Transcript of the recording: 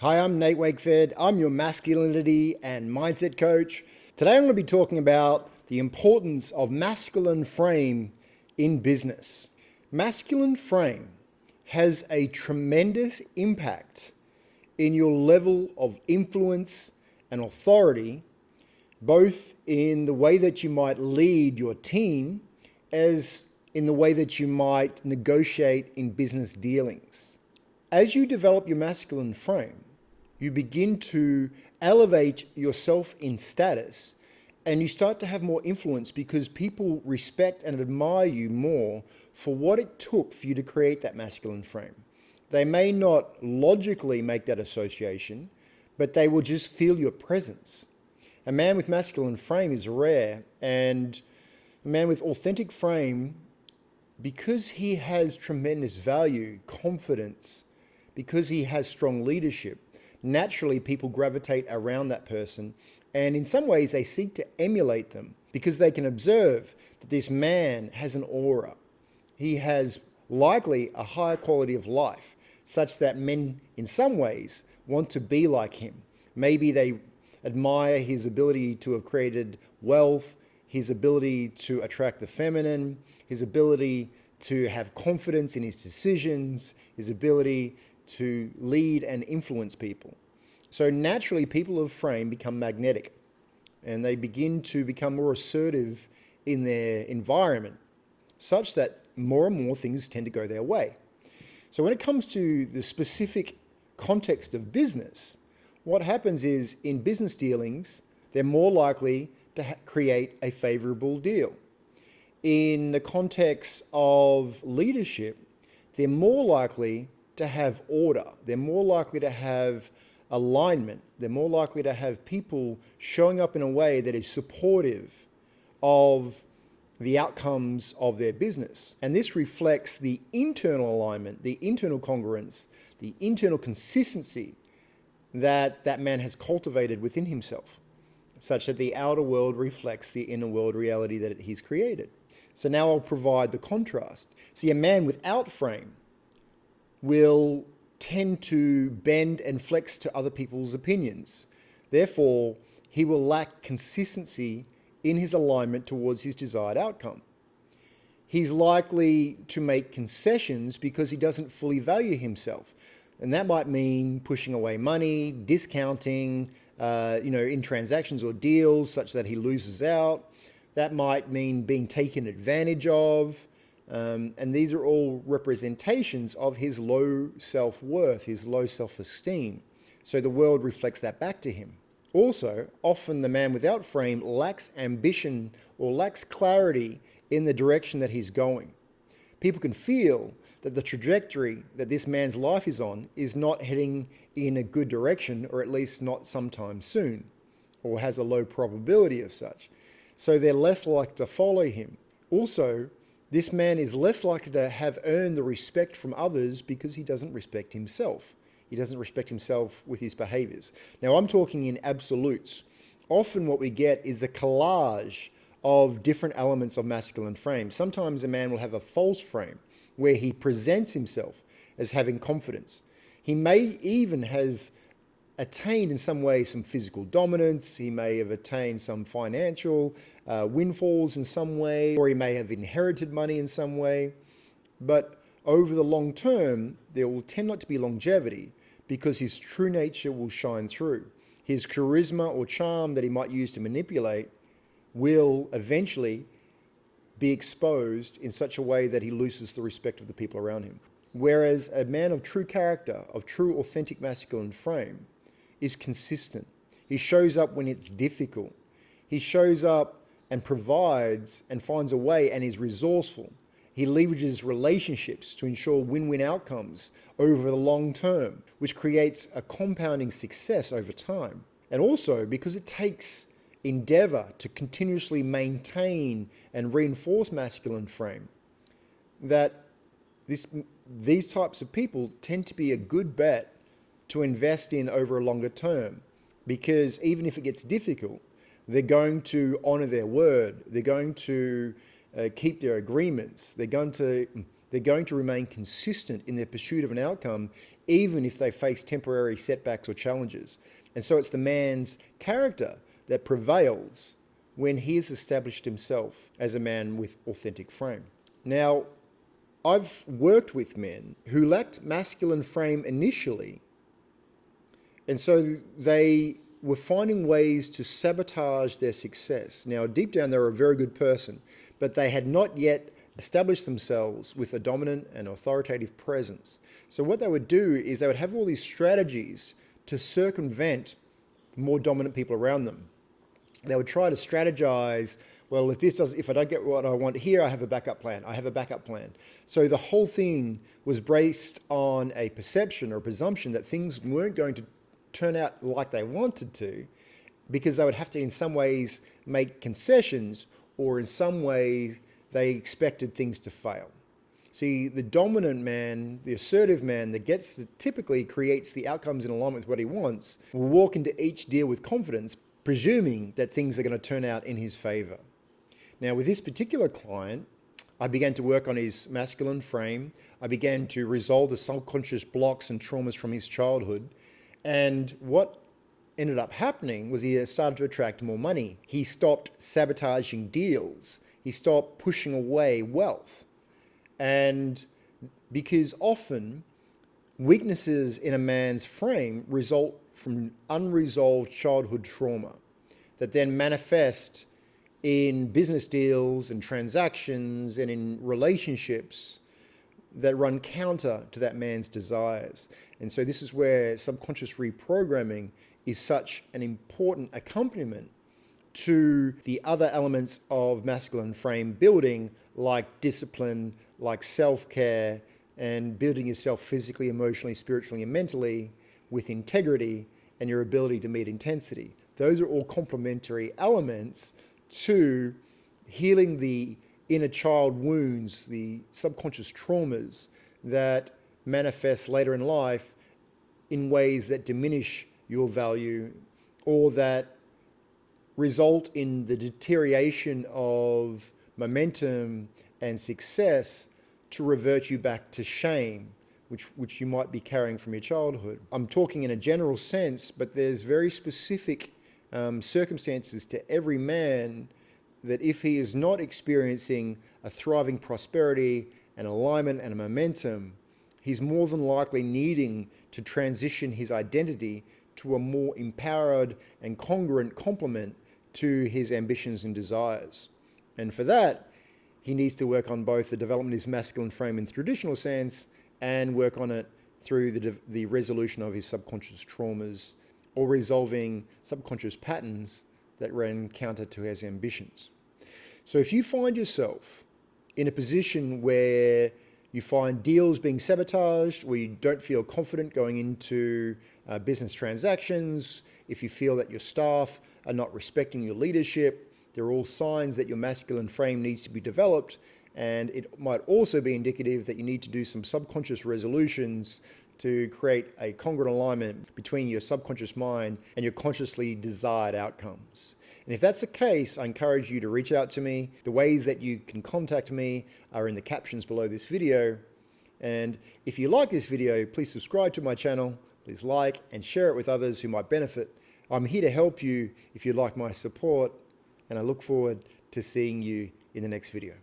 Hi, I'm Nate Wakeford. I'm your masculinity and mindset coach. Today I'm going to be talking about the importance of masculine frame in business. Masculine frame has a tremendous impact in your level of influence and authority, both in the way that you might lead your team as in the way that you might negotiate in business dealings. As you develop your masculine frame, you begin to elevate yourself in status and you start to have more influence because people respect and admire you more for what it took for you to create that masculine frame. They may not logically make that association, but they will just feel your presence. A man with masculine frame is rare, and a man with authentic frame, because he has tremendous value, confidence, because he has strong leadership, naturally people gravitate around that person, and in some ways they seek to emulate them because they can observe that this man has an aura. He has likely a higher quality of life, such that men in some ways want to be like him. Maybe they admire his ability to have created wealth, his ability to attract the feminine, his ability to have confidence in his decisions, his ability to lead and influence people. So naturally, people of frame become magnetic and they begin to become more assertive in their environment, such that more and more things tend to go their way. So when it comes to the specific context of business, what happens is in business dealings, they're more likely to create a favorable deal. In the context of leadership, they're more likely to have order. They're more likely to have alignment. They're more likely to have people showing up in a way that is supportive of the outcomes of their business. And this reflects the internal alignment, the internal congruence, the internal consistency that that man has cultivated within himself, such that the outer world reflects the inner world reality that he's created. So now I'll provide the contrast. See, a man without frame will tend to bend and flex to other people's opinions. Therefore, he will lack consistency in his alignment towards his desired outcome. He's likely to make concessions because he doesn't fully value himself. And that might mean pushing away money, discounting, in transactions or deals such that he loses out. That might mean being taken advantage of. And these are all representations of his low self-worth, his low self-esteem. So the world reflects that back to him. Also, often the man without frame lacks ambition or lacks clarity in the direction that he's going. People can feel that the trajectory that this man's life is on is not heading in a good direction, or at least not sometime soon, or has a low probability of such. So they're less likely to follow him. Also, this man is less likely to have earned the respect from others because he doesn't respect himself. He doesn't respect himself with his behaviors. Now, I'm talking in absolutes. Often what we get is a collage of different elements of masculine frame. Sometimes a man will have a false frame where he presents himself as having confidence. He may even have attained in some way some physical dominance. He may have attained some financial windfalls in some way, or he may have inherited money in some way. But over the long term, there will tend not to be longevity because his true nature will shine through. His charisma or charm that he might use to manipulate will eventually be exposed in such a way that he loses the respect of the people around him. Whereas a man of true character, of true authentic masculine frame, is consistent. He shows up when it's difficult. He shows up and provides and finds a way and is resourceful. He leverages relationships to ensure win-win outcomes over the long term, which creates a compounding success over time. And also because it takes endeavor to continuously maintain and reinforce masculine frame, that these types of people tend to be a good bet to invest in over a longer term, because even if it gets difficult, they're going to honor their word. They're going to keep their agreements. They're going They're going to remain consistent in their pursuit of an outcome, even if they face temporary setbacks or challenges. And so it's the man's character that prevails when he has established himself as a man with authentic frame. Now, I've worked with men who lacked masculine frame initially, and so they were finding ways to sabotage their success. Now, deep down, they were a very good person, but they had not yet established themselves with a dominant and authoritative presence. So what they would do is they would have all these strategies to circumvent more dominant people around them. They would try to strategize, well, if I don't get what I want here, I have a backup plan. I have a backup plan. So the whole thing was based on a perception or a presumption that things weren't going to turn out like they wanted to, because they would have to in some ways make concessions, or in some ways they expected things to fail. See, the dominant man, the assertive man that typically creates the outcomes in alignment with what he wants, will walk into each deal with confidence, presuming that things are going to turn out in his favor. Now, with this particular client, I began to work on his masculine frame. I began to resolve the subconscious blocks and traumas from his childhood. And what ended up happening was he started to attract more money. He stopped sabotaging deals. He stopped pushing away wealth. And because often weaknesses in a man's frame result from unresolved childhood trauma that then manifest in business deals and transactions and in relationships that run counter to that man's desires. And so this is where subconscious reprogramming is such an important accompaniment to the other elements of masculine frame building, like discipline, like self-care, and building yourself physically, emotionally, spiritually, and mentally with integrity and your ability to meet intensity. Those are all complementary elements to healing the inner child wounds, the subconscious traumas that manifest later in life in ways that diminish your value or that result in the deterioration of momentum and success to revert you back to shame, which you might be carrying from your childhood. I'm talking in a general sense, but there's very specific circumstances to every man that if he is not experiencing a thriving prosperity, an alignment and a momentum, he's more than likely needing to transition his identity to a more empowered and congruent complement to his ambitions and desires. And for that, he needs to work on both the development of his masculine frame in the traditional sense and work on it through the resolution of his subconscious traumas or resolving subconscious patterns that ran counter to his ambitions. So if you find yourself in a position where you find deals being sabotaged, where you don't feel confident going into business transactions, if you feel that your staff are not respecting your leadership, they're all signs that your masculine frame needs to be developed, and it might also be indicative that you need to do some subconscious resolutions to create a congruent alignment between your subconscious mind and your consciously desired outcomes. And if that's the case, I encourage you to reach out to me. The ways that you can contact me are in the captions below this video. And if you like this video, please subscribe to my channel, please like and share it with others who might benefit. I'm here to help you if you like my support, and I look forward to seeing you in the next video.